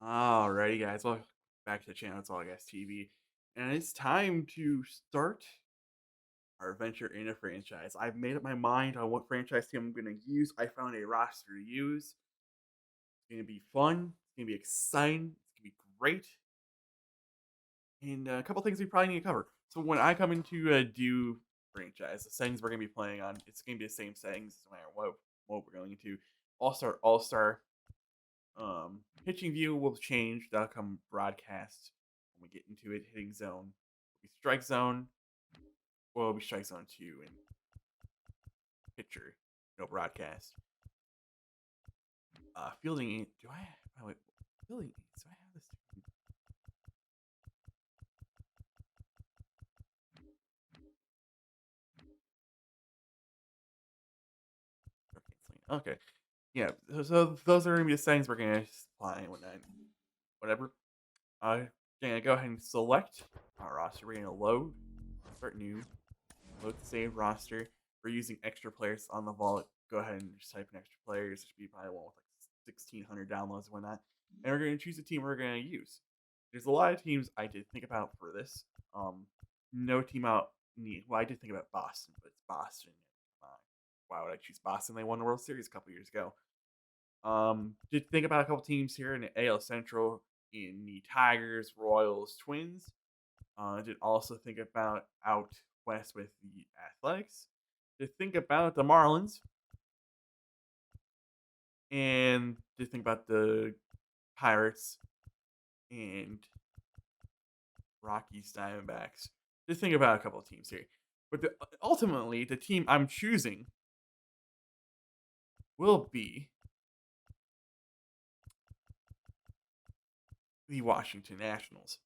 Alrighty, guys. Welcome back to the channel. It's All Gas TV, and it's time to start our adventure in a franchise. I've made up my mind on what franchise team I'm going to use. I found a roster to use. It's going to be fun. It's going to be exciting. It's going to be great, and a couple things we probably need to cover. So when I come into do franchise, the settings we're going to be playing on, it's going to be the same settings no matter what we're going to. All star. Pitching view will change. That'll come broadcast when we get into it. Hitting zone will be strike zone. Well, it'll be strike zone 2 and pitcher. No broadcast. Fielding. Do I? Oh, wait, fielding. So I have this. Okay. Yeah. So those are gonna be the settings we're gonna apply and whatnot. Whatever. Gonna go ahead and select our roster. We're gonna load. Start new. Load the save roster. We're using extra players on the vault. Go ahead and just type in extra players. It should be probably one with like 1,600 downloads and whatnot. And we're going to choose the team we're going to use. There's a lot of teams I did think about for this. No team out. Well, I did think about Boston, but it's Boston. Why would I choose Boston? They won the World Series a couple years ago. Did think about a couple teams here in the AL Central in the Tigers, Royals, Twins. Did also think about out west with the Athletics. Did think about the Marlins. And did think about the Pirates and Rockies, Diamondbacks. Did think about a couple of teams here. But ultimately, the team I'm choosing will be the Washington Nationals.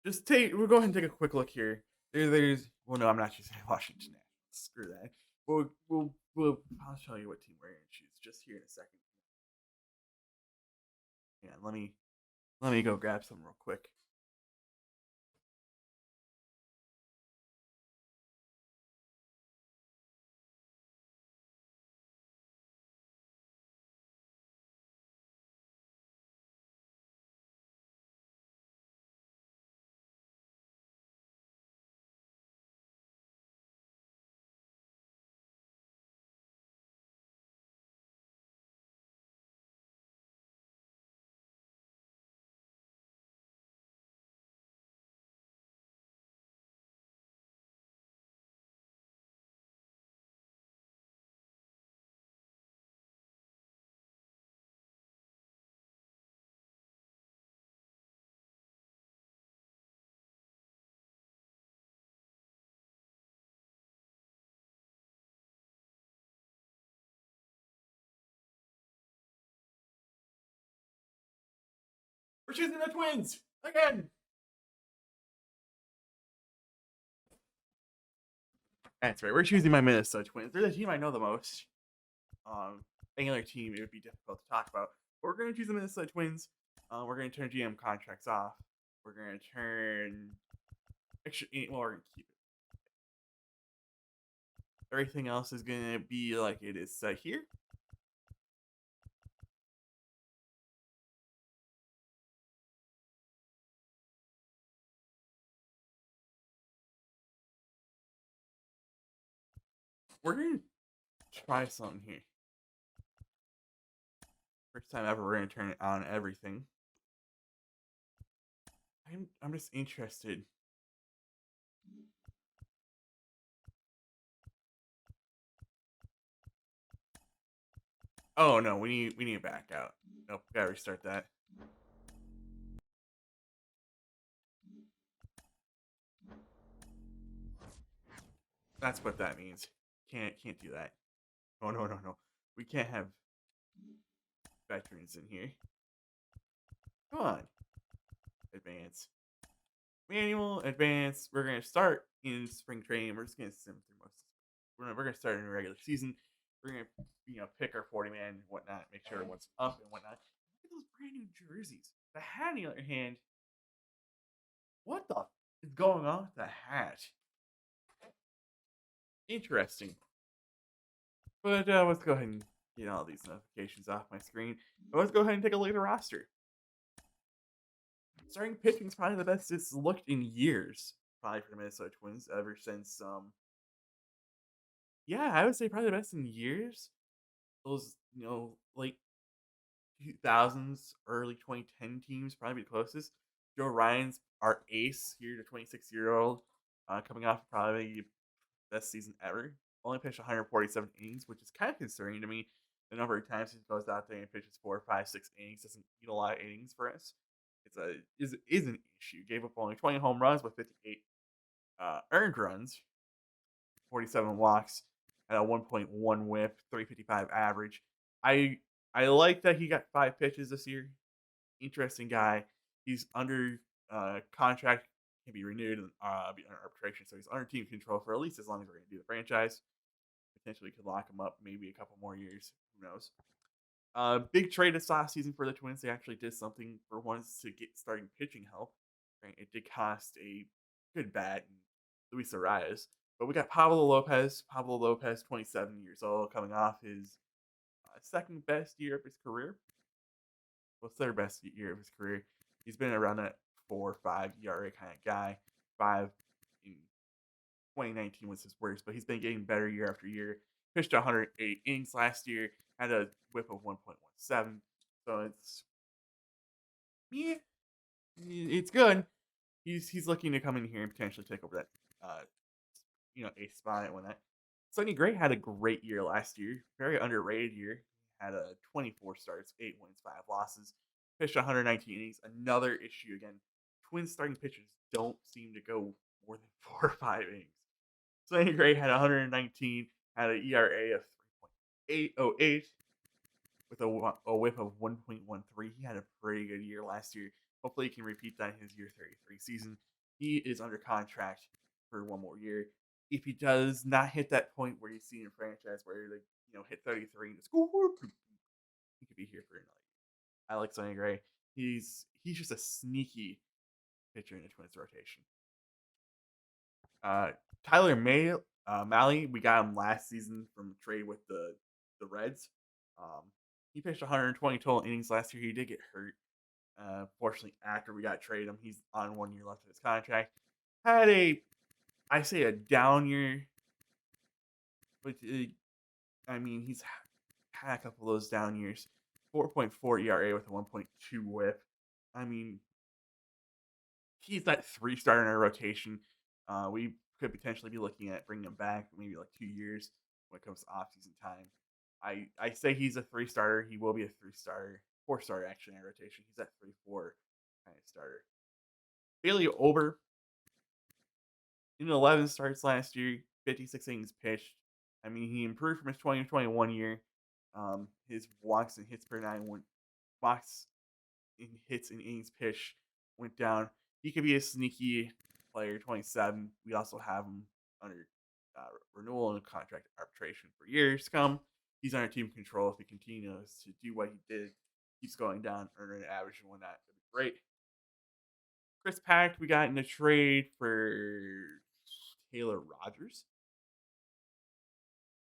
We'll go ahead and take a quick look here. Well, no, I'm not choosing Washington Nationals. Screw that. I'll show you what team we're going to choose just here in a second. Yeah, let me go grab some real quick. We're choosing the Twins again. That's right. We're choosing my Minnesota Twins. They're the team I know the most. Any other team, it would be difficult to talk about. But we're going to choose the Minnesota Twins. We're going to turn GM contracts off. We're going to turn we're going to keep it. Everything else is going to be like it is set here. We're going to try something here. First time ever, we're going to turn it on everything. I'm just interested. Oh no, we need to back out. Nope, gotta restart that. That's what that means. Can't do that. Oh no. We can't have veterans in here. Come on. Advance. Manual, advance. We're gonna start in spring training. We're just gonna sim through most. We're gonna start in a regular season. We're gonna pick our 40-man and whatnot. Make sure what's up and whatnot. Look at those brand new jerseys. The hat, on the other hand, what the is going on with the hat? Interesting. But let's go ahead and get all these notifications off my screen. But let's go ahead and take a look at the roster. Starting pitching is probably the best it's looked in years, probably for the Minnesota Twins ever since. Yeah, I would say probably the best in years. Those late 2000s, early 2010 teams probably be the closest. Joe Ryan's our ace here, the 26-year-old, coming off probably best season ever. Only pitched 147 innings, which is kind of concerning to me. The number of times he goes out there and pitches 4, 5, 6 innings doesn't eat a lot of innings for us. Is an issue. Gave up only 20 home runs with 58 earned runs, 47 walks, at a 1.1 WHIP, 355 average. I I like that he got 5 pitches this year. Interesting guy. He's under contract, can be renewed and be under arbitration, so he's under team control for at least as long as we're going to do the franchise. Potentially could lock him up maybe a couple more years. Who knows? Big trade this last season for the Twins. They actually did something for once to get starting pitching help. Right? It did cost a good bat in Luis Arias. But we got Pablo Lopez. Pablo Lopez, 27 years old, coming off his second best year of his career. Well, third best year of his career. He's been around that 4 or 5 ERA kind of guy. 5 in 2019 was his worst, but he's been getting better year after year. Pitched 108 innings last year, had a whip of 1.17. So yeah, it's good. He's looking to come in here and potentially take over that eighth spot when that. Sonny Gray had a great year last year, very underrated year. Had a 24 starts, 8 wins, 5 losses. Pitched 119 innings. Another issue again. Twins starting pitchers don't seem to go more than 4 or 5 innings. Sonny Gray had 119, had an ERA of 3.808 with a whip of 1.13. He had a pretty good year last year. Hopefully, he can repeat that in his year 33 season. He is under contract for one more year. If he does not hit that point where you see in a franchise where they hit 33 and score, he could be here for another year. I like Sonny Gray. He's just a sneaky pitcher in the Twins rotation. Tyler Malley, we got him last season from trade with the Reds. He pitched 120 total innings last year. He did get hurt. Fortunately, after we got traded him, he's on 1 year left of his contract. Had a down year, but he's had a couple of those down years. 4.4 ERA with a 1.2 WHIP. He's that 3-starter in our rotation. We could potentially be looking at bringing him back maybe like 2 years when it comes to off-season time. I say he's a 3-starter. He will be a 3-starter, 4-starter actually in our rotation. He's that 3-4 kind of starter. Bailey Ober in 11 starts last year, 56 innings pitched. He improved from his 2021 year. His walks and hits per 9 walks in hits and innings pitched went down. He could be a sneaky player, 27. We also have him under renewal and contract arbitration for years to come. He's under team control. If he continues to do what he did, keeps going down, earning an average and whatnot, it'd be great. Chris Pack, we got in a trade for Taylor Rogers.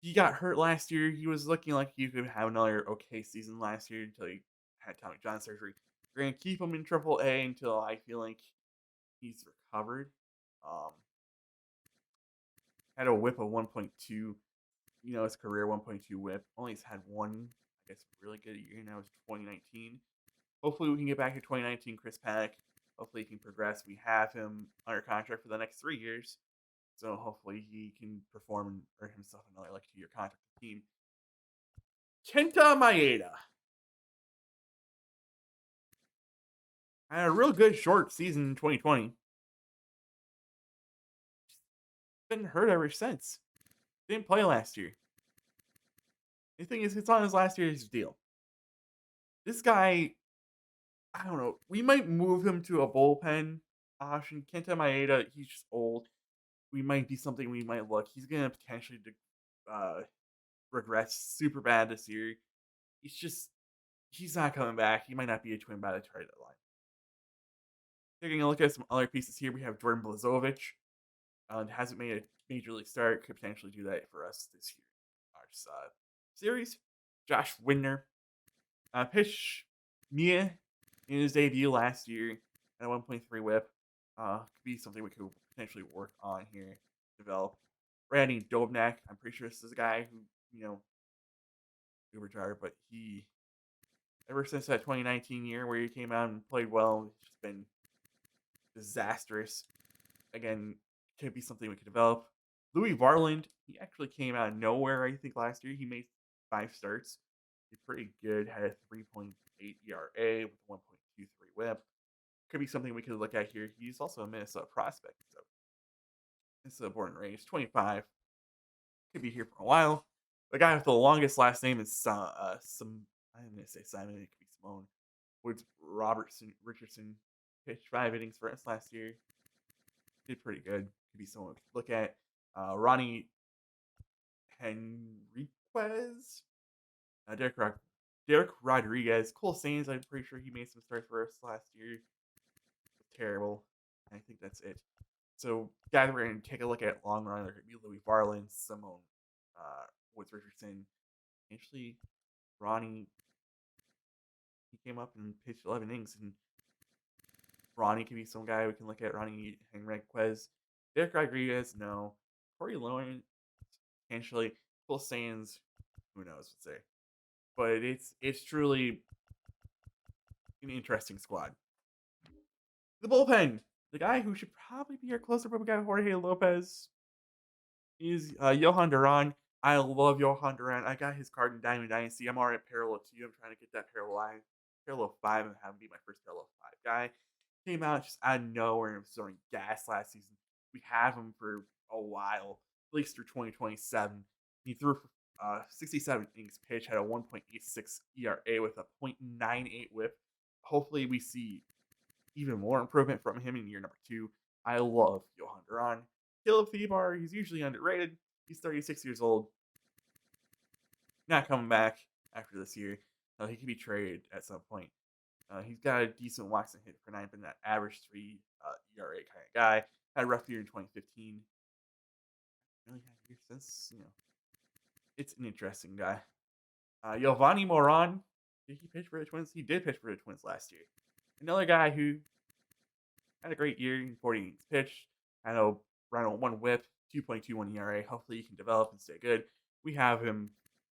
He got hurt last year. He was looking like he could have another okay season last year until he had Tommy John surgery. We're going to keep him in AAA until I feel like he's recovered. Had a whip of 1.2. His career 1.2 whip. Only has had one, I guess, really good year, and that was 2019. Hopefully, we can get back to 2019 Chris Paddock. Hopefully, he can progress. We have him under contract for the next 3 years. So, hopefully, he can perform and earn himself another 2-year contract with the team. Kenta Maeda had a real good short season in 2020. Been hurt ever since. Didn't play last year. The thing is, it's on his last year's deal. This guy, I don't know. We might move him to a bullpen option. Kenta Maeda, he's just old. We might be something we might look. He's going to potentially regress super bad this year. He's not coming back. He might not be a Twin by the trade deadline. Taking a look at some other pieces here, we have Jordan Blazovich. Hasn't made a major league start. Could potentially do that for us this year. Our series. Josh Windner. Pitched Mia in his debut last year at a 1.3 whip. Could be something we could potentially work on here, develop. Randy Dobnak, I'm pretty sure this is a guy who, he retired, but he, ever since that 2019 year where he came out and played well, it's just been disastrous. Again, could be something we could develop. Louis Varland, he actually came out of nowhere, I think, last year. He made 5 starts. He's pretty good, had a 3.8 ERA with 1.23 whip. Could be something we could look at here. He's also a Minnesota prospect, so this is a born and raised 25. Could be here for a while. The guy with the longest last name is I'm gonna say Simon. It could be Simone. Woods Richardson pitched 5 innings for us last year. Did pretty good. Could be someone we could look at. Ronnie Henriquez, Derek Rodriguez, Cole Sains. I'm pretty sure he made some starts for us last year. Terrible. I think that's it. So, guys, we're going to take a look at long run. There could be Louis Varland, Simone, Woods Richardson. Actually, Ronnie, he came up and pitched 11 innings, and Ronnie could be some guy we can look at. Ronnie Henriquez. Derek Rodriguez, no. Corey Lawrence, potentially. Cole Sains, who knows what to say. But it's truly an interesting squad. The bullpen, the guy who should probably be our closer, but we got Jorge Lopez. He's Johan Duran. I love Johan Duran. I got his card in Diamond Dynasty. I'm already at parallel 2. I'm trying to get that parallel 5 and have him be my first parallel 5 guy. Came out just out of nowhere and was throwing gas last season. We have him for a while, at least through 2027. He threw for 67 innings pitch, had a 1.86 ERA with a .98 whip. Hopefully we see even more improvement from him in year number 2. I love Johan Duran. Caleb Thebar, he's usually underrated. He's 36 years old. Not coming back after this year. He could be traded at some point. He's got a decent walks and hit per 9, but that average 3 ERA kind of guy. Had a rough year in 2015. Really had a year since, It's an interesting guy. Giovanni Moran. Did he pitch for the Twins? He did pitch for the Twins last year. Another guy who had a great year in 40 innings pitched. Had a around 1 whip, 2.21 ERA. Hopefully he can develop and stay good. We have him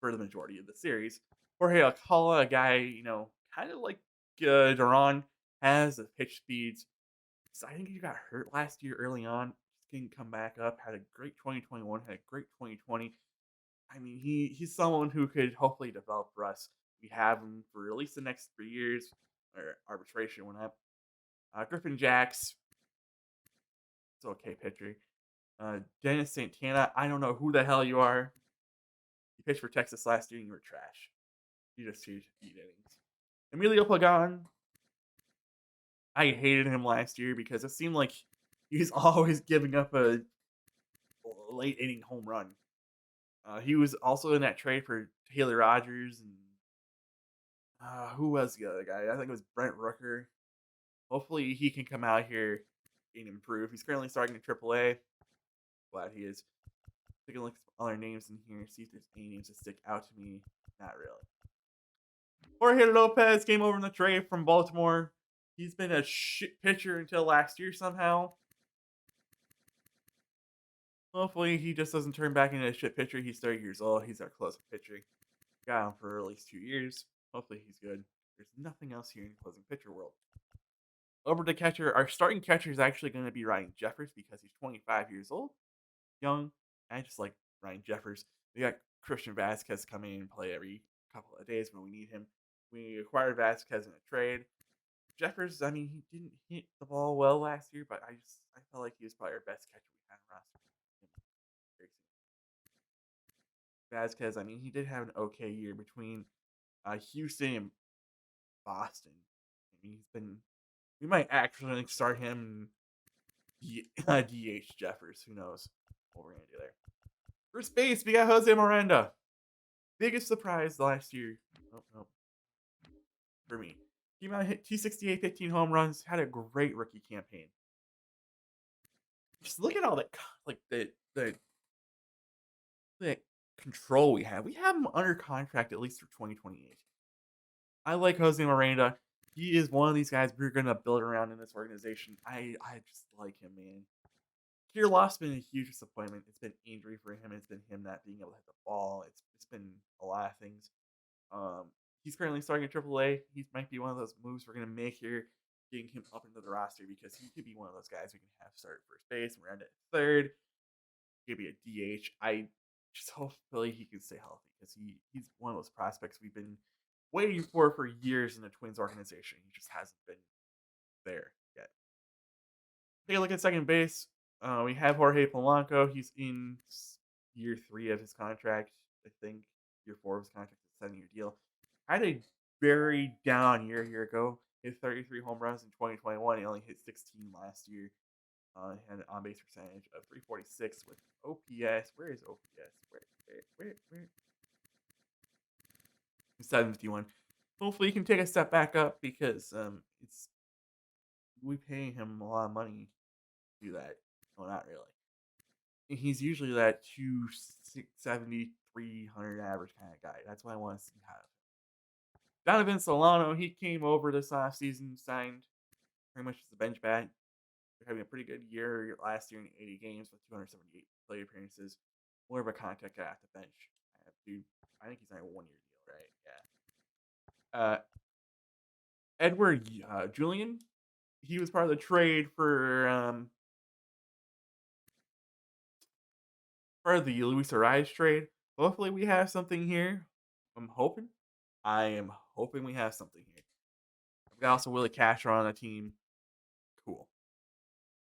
for the majority of the series. Jorge Alcala, a guy, kind of like Duran, has the pitch speeds. So I think he got hurt last year early on. Just didn't come back up. Had a great 2021. Had a great 2020. I mean, he's someone who could hopefully develop for us. We have him for at least the next 3 years. Or arbitration went up. Griffin Jacks. It's okay pitcher. Dennis Santana. I don't know who the hell you are. You pitched for Texas last year and you were trash. You just here to beat innings. Emilio Pagan. I hated him last year because it seemed like he was always giving up a late inning home run. He was also in that trade for Taylor Rogers and who was the other guy? I think it was Brent Rooker. Hopefully he can come out here and improve. He's currently starting in AAA. Glad he is. Take a look at some other names in here. See if there's any names that stick out to me. Not really. Jorge Lopez came over in the trade from Baltimore. He's been a shit pitcher until last year somehow. Hopefully he just doesn't turn back into a shit pitcher. He's 30 years old. He's our closing pitcher. Got him for at least 2 years. Hopefully he's good. There's nothing else here in the closing pitcher world. Over to catcher. Our starting catcher is actually going to be Ryan Jeffers because he's 25 years old. Young. I just like Ryan Jeffers. We got Christian Vasquez coming in and play every couple of days when we need him. We acquired Vasquez in a trade. Jeffers, I mean, he didn't hit the ball well last year, but I felt like he was probably our best catcher we had on roster. Vasquez, I mean, he did have an okay year between Houston and Boston. I mean, we might actually start him DH Jeffers. Who knows what we're going to do there. First base, we got Jose Miranda. Biggest surprise last year. Oh. For me. Came out, hit 268, 15 home runs, had a great rookie campaign. Just look at all that, like the control we have. We have him under contract at least through 2028. I like Jose Miranda. He is one of these guys we're gonna build around in this organization. I just like him, man. Kirilloff's been a huge disappointment. It's been injury for him. It's been him not being able to hit the ball. It's been a lot of things. Um, he's currently starting at AAA. He might be one of those moves we're gonna make here, getting him up into the roster because he could be one of those guys we can have start at first base, Miranda at third, maybe a DH. I just hopefully he can stay healthy because he's one of those prospects we've been waiting for years in the Twins organization. He just hasn't been there yet. Take a look at second base. We have Jorge Polanco. He's in year 3 of his contract. I think year 4 of his contract. It's a 7-year deal. Had a very down year a year ago. Hit 33 home runs in 2021. He only hit 16 last year. Had an on-base percentage of 346 with OPS. Where is OPS? Where? 751. Hopefully he can take a step back up because we pay him a lot of money to do that. Well, not really. He's usually that 270, 300 average kind of guy. That's what I want to see out of him. Donovan Solano, he came over this offseason, signed pretty much as a bench bat. They're having a pretty good year last year in 80 games with 278 plate appearances. More of a contact guy at the bench. Dude, I think he's on a 1-year deal, right? Yeah. Edward Julian, he was part of the trade for the Luis Ariz trade. Hopefully we have something here. I am hoping we have something here. I've got also Willie Casher on the team. Cool.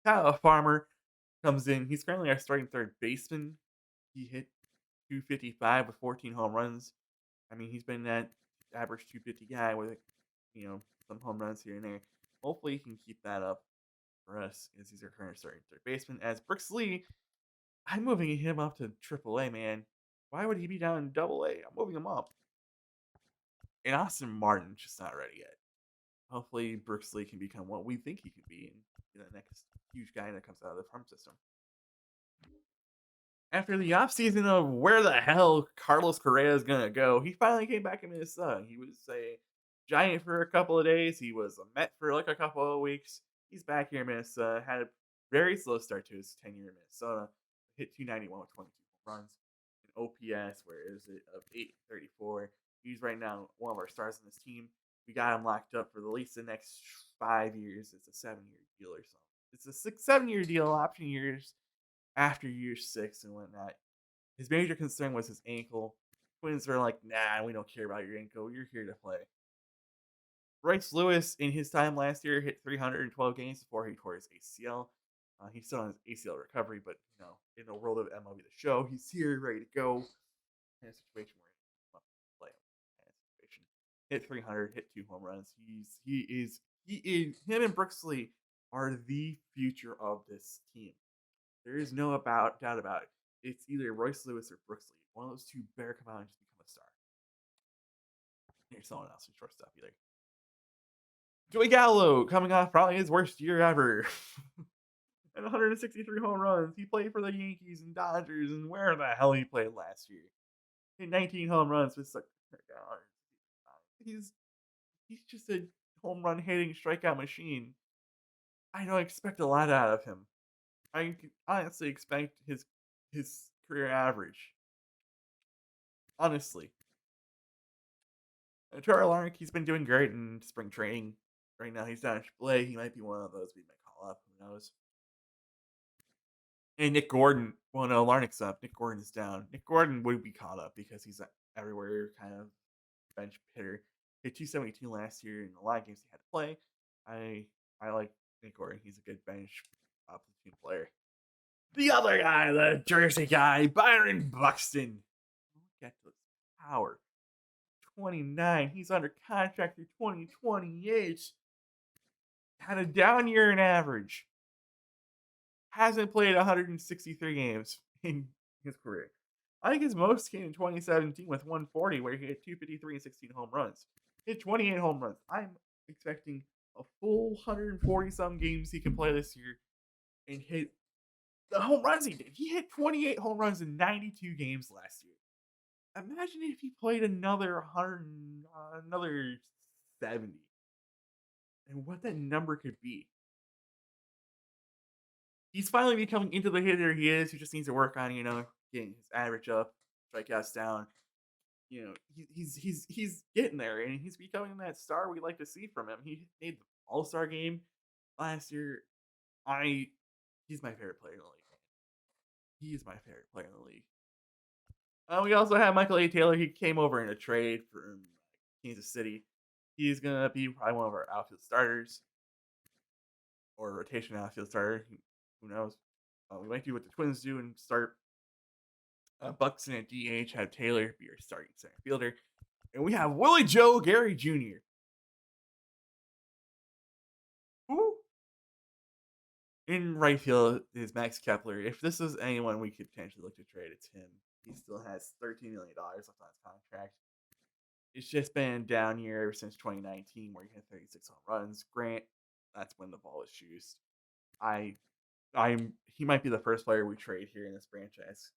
Kyle Farmer comes in. He's currently our starting third baseman. He hit 255 with 14 home runs. I mean, he's been that average 250 guy with, some home runs here and there. Hopefully he can keep that up for us as he's our current starting third baseman. As Brooks Lee, I'm moving him up to AAA, man. Why would he be down in AA? I'm moving him up. And Austin Martin's just not ready yet. Hopefully Brooks Lee can become what we think he could be and be the next huge guy that comes out of the farm system. After the offseason of where the hell Carlos Correa is going to go, he finally came back in Minnesota. He was a Giant for a couple of days. He was a Met for like a couple of weeks. He's back here in Minnesota. Had a very slow start to his tenure in Minnesota. Hit 291 with 22 runs. An OPS, where is it, of 834. He's right now one of our stars on this team. We got him locked up for at least the next 5 years. It's a 7-year deal or something. It's a 7-year deal, option years after year 6 and whatnot. His major concern was his ankle. Twins are like, nah, we don't care about your ankle. You're here to play. Royce Lewis, in his time last year, hit 312 games before he tore his ACL. He's still on his ACL recovery, but, in the world of MLB the Show, he's here, ready to go. In a situation where he wants to play him. Hit 300, hit 2 home runs. Him and Brooks Lee are the future of this team. There is no doubt about it. It's either Royce Lewis or Brooks Lee. One of those two better come out and just become a star. There's someone else in shortstop either. Joey Gallo coming off probably his worst year ever. And 163 home runs. He played for the Yankees and Dodgers and where the hell he played last year. Hit 19 home runs with he's just a home run hitting strikeout machine. I don't expect a lot out of him. I honestly expect his career average. Honestly. Charles Larnach, he's been doing great in spring training. Right now he's down at AAA. He might be one of those we might call up. Who knows? And Nick Gordon. Well, no, Larnach's up. Nick Gordon is down. Nick Gordon would be caught up because he's everywhere kind of bench hitter. Hit 272 last year in a lot of games he had to play. I like Nick Gordon. He's a good bench platoon player. The other guy, the Jersey guy, Byron Buxton. Look at this power. 29. He's under contract through 2028. Had a down year in average. Hasn't played 163 games in his career. I think his most came in 2017 with 140, where he hit 253 and 16 home runs. He hit 28 home runs. I'm expecting a full 140-some games he can play this year and hit the home runs he did. He hit 28 home runs in 92 games last year. Imagine if he played another 100, another 70, and what that number could be. He's finally becoming into the hitter he is. He just needs to work on, getting his average up, strikeouts down. He's getting there, and he's becoming that star we like to see from him. He made the All-Star game last year. I He's my favorite player in the league. He is my favorite player in the league. We also have Michael A. Taylor. He came over in a trade from Kansas City. He's gonna be probably one of our outfield starters or rotation outfield starter. Who knows? We might do what the Twins do and start Buxton at DH, have Taylor be our starting center fielder, and we have Willie Joe Gary Jr. Who in right field is Max Kepler. If this is anyone we could potentially look to trade, it's him. He still has $13 million left on his contract. It's just been a down year ever since 2019, where he had 36 home runs. Grant, that's when the ball is juiced. I, he might be the first player we trade here in this franchise,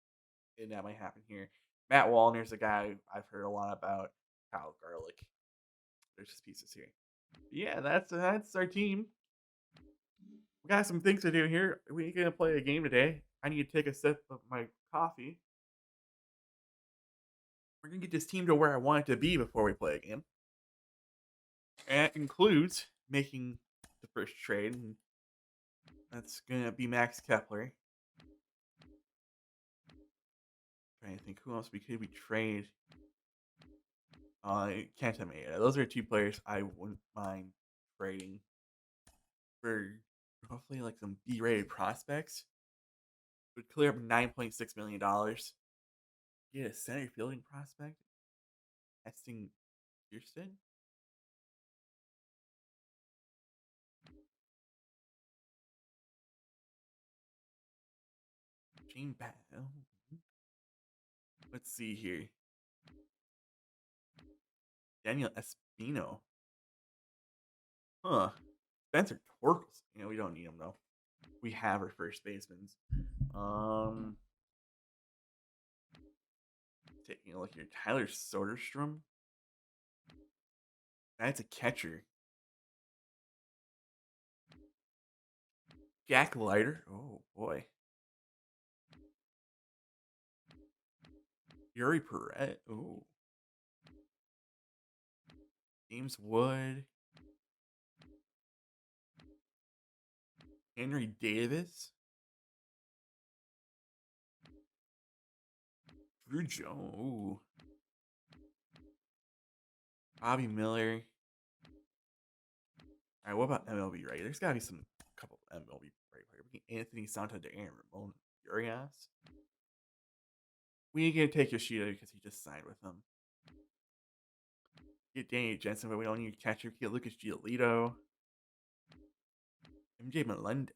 and that might happen here. Matt Wallner's a guy I've heard a lot about. Kyle Garlick. There's just pieces here. Yeah, that's our team. We got some things to do here. We're gonna play a game today. I need to take a sip of my coffee. We're gonna get this team to where I want it to be before we play a game. And it includes making the first trade, and that's gonna be Max Kepler. Trying to think who else we could trade. Kenta Maeda. Those are two players I wouldn't mind trading for hopefully like some B-rated prospects. Would clear up $9.6 million. Get a center fielding prospect. Esting Houston. Gene Battle. Let's see here. Daniel Espino. Huh. Spencer Torkels. We don't need him though. We have our first basemen. Taking a look here. Tyler Soderstrom. That's a catcher. Jack Leiter. Oh boy. Yuri Perret. Oh. James Wood. Henry Davis. Drew Jones. Ooh. Bobby Miller. All right, what about MLB right? There's got to be some couple of MLB right players. Anthony Santa de Aaron Ramon Urias. We ain't gonna take Yoshida because he just signed with them. Get Danny Jensen, but we don't need a catcher. Get Lucas Giolito. MJ Melendez.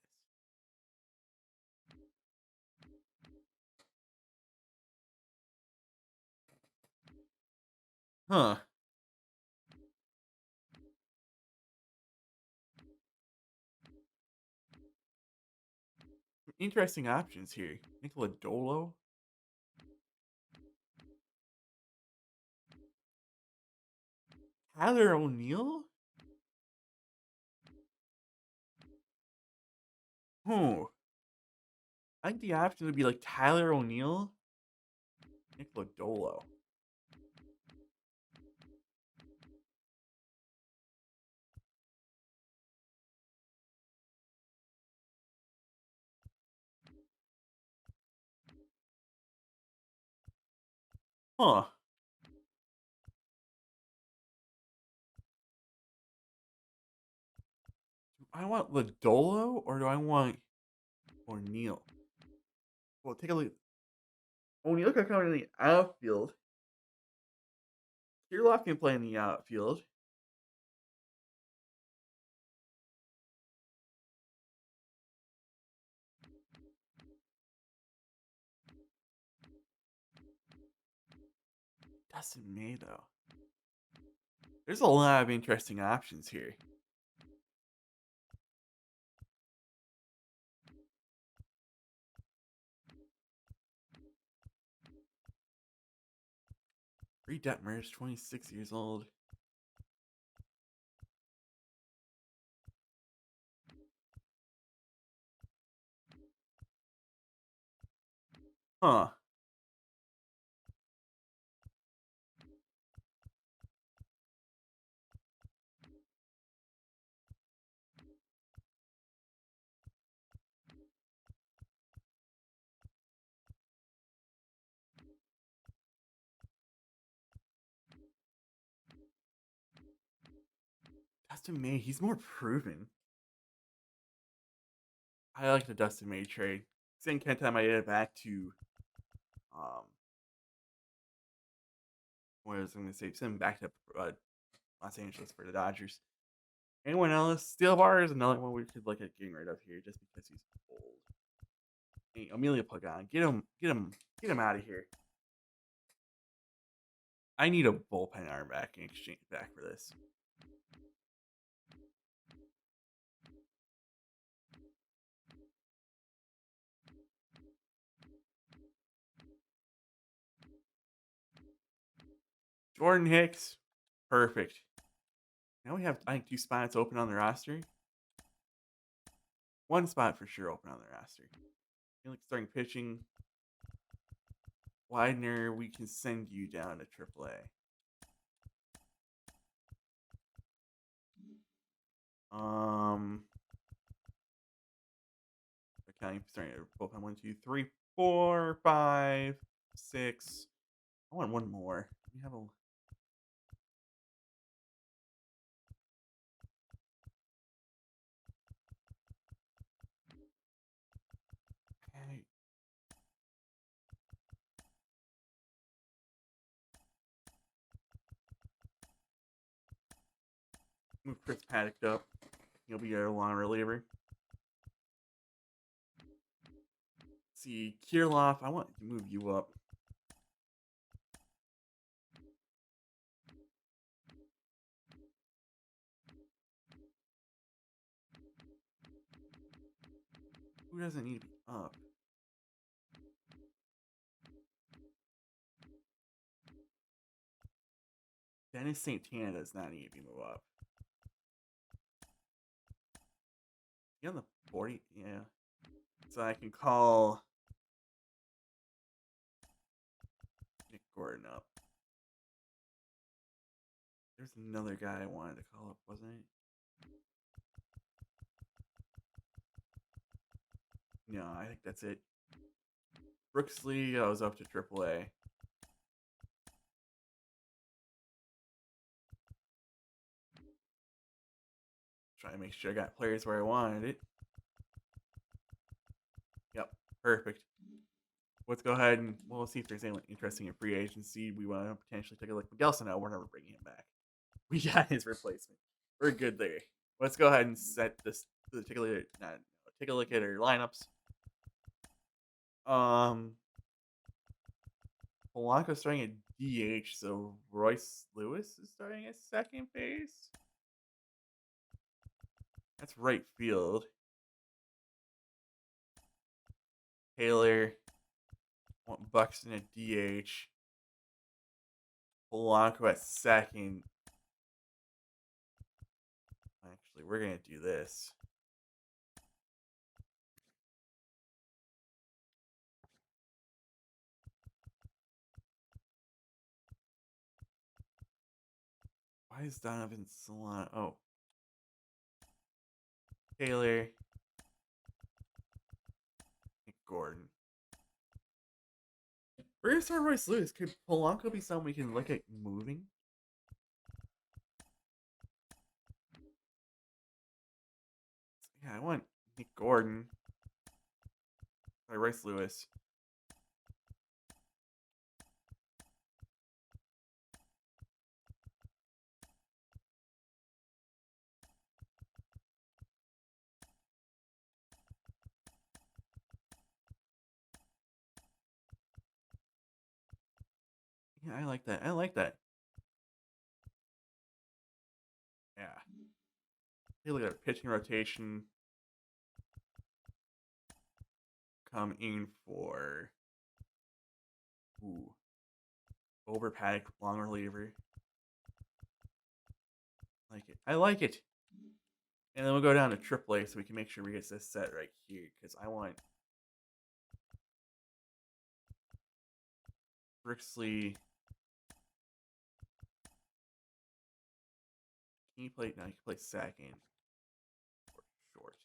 Huh. Interesting options here. Nicola Dolo. Tyler O'Neill? I think the option would be like Tyler O'Neill, Nicola Dolo. Huh. Do I want Lodolo or do I want O'Neill? Well, take a look. O'Neill can come in the outfield. Kirilloff can play in the outfield. Dustin May, though. There's a lot of interesting options here. Reed Detmer's 26 years old. Huh. Dustin May, he's more proven. I like the Dustin May trade. Same kind of time I did it back to um what was I going to say? Send him back to Los Angeles for the Dodgers. Anyone else? Steel Bar is another one we could look at getting rid of here just because he's old. Hey, Amelia Pagan, get him out of here. I need a bullpen arm back in exchange back for this. Jordan Hicks, perfect. Now we have, I think, 2 spots open on the roster. 1 spot for sure open on the roster. Like starting pitching. Widener, we can send you down to AAA. Okay, starting at bullpen 1, 2, 3, 4, 5, 6. I want one more. We have a. Okay. Move Chris Paddock up. He'll be our long reliever. See, Kirilloff, I want to move you up. Who doesn't need to be up? Dennis Santana does not need to be moved up. You on the 40? Yeah. So I can call Nick Gordon up. There's another guy I wanted to call up, wasn't it? No, I think that's it. Brooksley goes up to AAA. Trying to make sure I got players where I wanted it. Yep, perfect. Let's go ahead and we'll see if there's anyone interesting in free agency. We want to potentially take a look at Gelson. We're never bringing him back. We got his replacement. We're good there. Let's go ahead and set this. Take a look at our lineups. Polanco's starting at DH, so Royce Lewis is starting at second base. That's right field. Taylor, want Buxton at DH. Polanco at second. Actually, we're gonna do this. Why is Donovan Solano? Oh, Taylor, Nick Gordon. We're gonna start Royce Lewis. Could Polanco be someone we can look at moving? Yeah, I want Nick Gordon. Sorry, Royce Lewis. Yeah, I like that. I like that. Yeah. Hey, look at our pitching rotation. Come in for. Ooh. over paddock, long reliever. Like it. I like it. And then we'll go down to AAA so we can make sure we get this set right here because I want Brixley. Can you play? No, you can play second or short.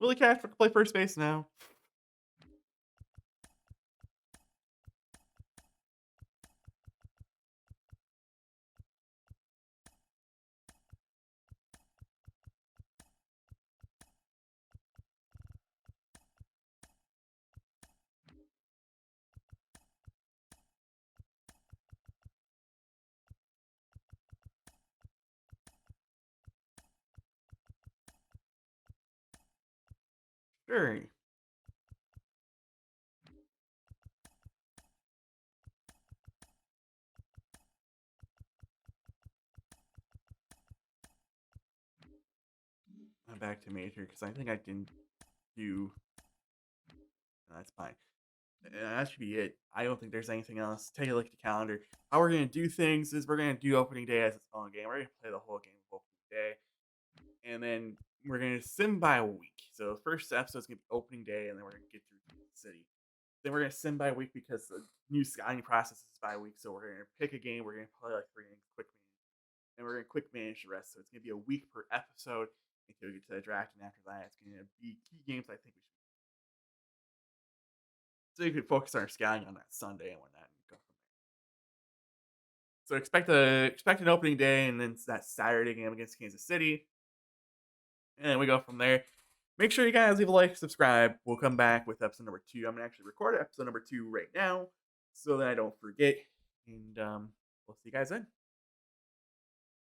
Willie Cashman can play first base now. Sure. I'm back to major because I think I didn't do. That's fine. That should be it. I don't think there's anything else. Take a look at the calendar. How we're gonna do things is we're gonna do opening day as its own game. We're gonna play the whole game of opening day, and then we're gonna sim by a week. So the first episode is gonna be opening day, and then we're gonna get through the city. Then we're gonna sim by a week because the new scouting process is by a week. So we're gonna pick a game. We're gonna play like 3 innings, quick manage, and we're gonna quick manage the rest. So it's gonna be a week per episode until we get to the draft, and after that, it's gonna be key games. I think we should. So you could focus on our scouting on that Sunday and whatnot, and go from there. So expect an opening day, and then it's that Saturday game against Kansas City, and then we go from there. Make sure you guys leave a like, subscribe. We'll come back with episode number 2. I'm gonna actually record episode number 2 right now, so that I don't forget. And we'll see you guys then.